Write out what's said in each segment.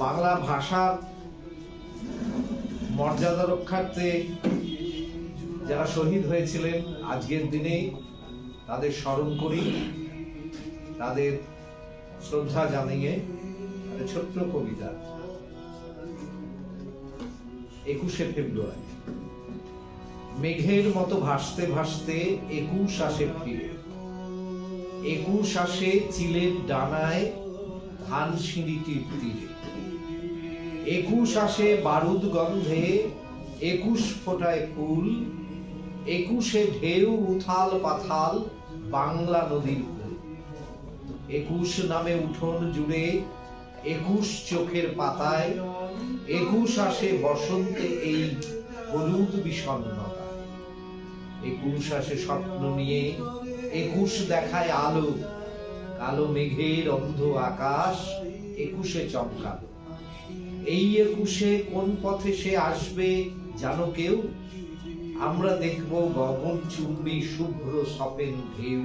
বাংলা ভাষার মর্যাদা রক্ষার্থে যারা শহীদ হয়েছিলেন আজকের দিনে তাদের স্মরণ করি, তাদের শ্রদ্ধা জানিয়ে ছোট্ট কবিতা। 21শে ফেব্রুয়ারি। মেঘের মতো ভাসতে ভাসতে 21 আসে ফিরে, 21 আসে চিলের ডানায় ধান সিঁড়িটির তীরে, 21 আসে বারুদ গন্ধে 21 ফোঁটায় ফুল, 21শে ঢেউ উথাল পাথাল বাংলা নদীর ফুল, 21 নামে উঠোন জুড়ে 21 চোখের পাতায় 21 আসে বসন্তে এই হলুদ বিষণ্ণতা, 21 আসে স্বপ্ন নিয়ে 21 দেখায় আলো, কালো মেঘের অন্ধ আকাশ 21শে চমকালো। এই 21শে কোন পথে সে আসবে জানো কেউ? আমরা দেখব গগন চুম্বী শুভ্র সপেন ঢেউ,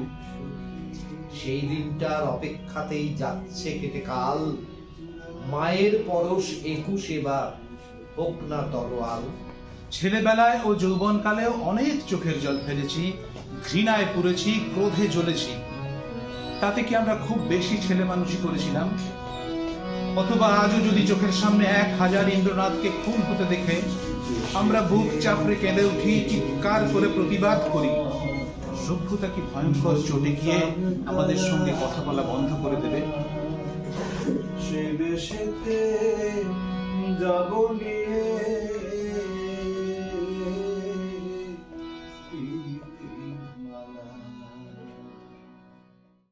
সেই দিনটার অপেক্ষাতেই যাচ্ছে কেটে কাল, মায়ের পরশ 21 এবার হোক না তরোয়াল। ছেলেবেলায় ও যৌবনকালেও অনেক চোখের জল ফেলেছি, ঘৃণায় পুড়েছি, ক্রোধে জ্বলেছি। তাতে কি আমরা খুব বেশি ছেলে মানুষই করেছিলাম? অথবা আজও যদি চোখের সামনে 1000 ইন্দ্রনাথকে খুন হতে দেখে আমরা বুক চাপড়ে কেঁদে উঠি, চিৎকার করে প্রতিবাদ করি, সভ্যতা কি ভয়ঙ্কর চটে গিয়ে আমাদের সঙ্গে কথা বলা বন্ধ করে দেবে? সে দেশেতে যাব নিয়ে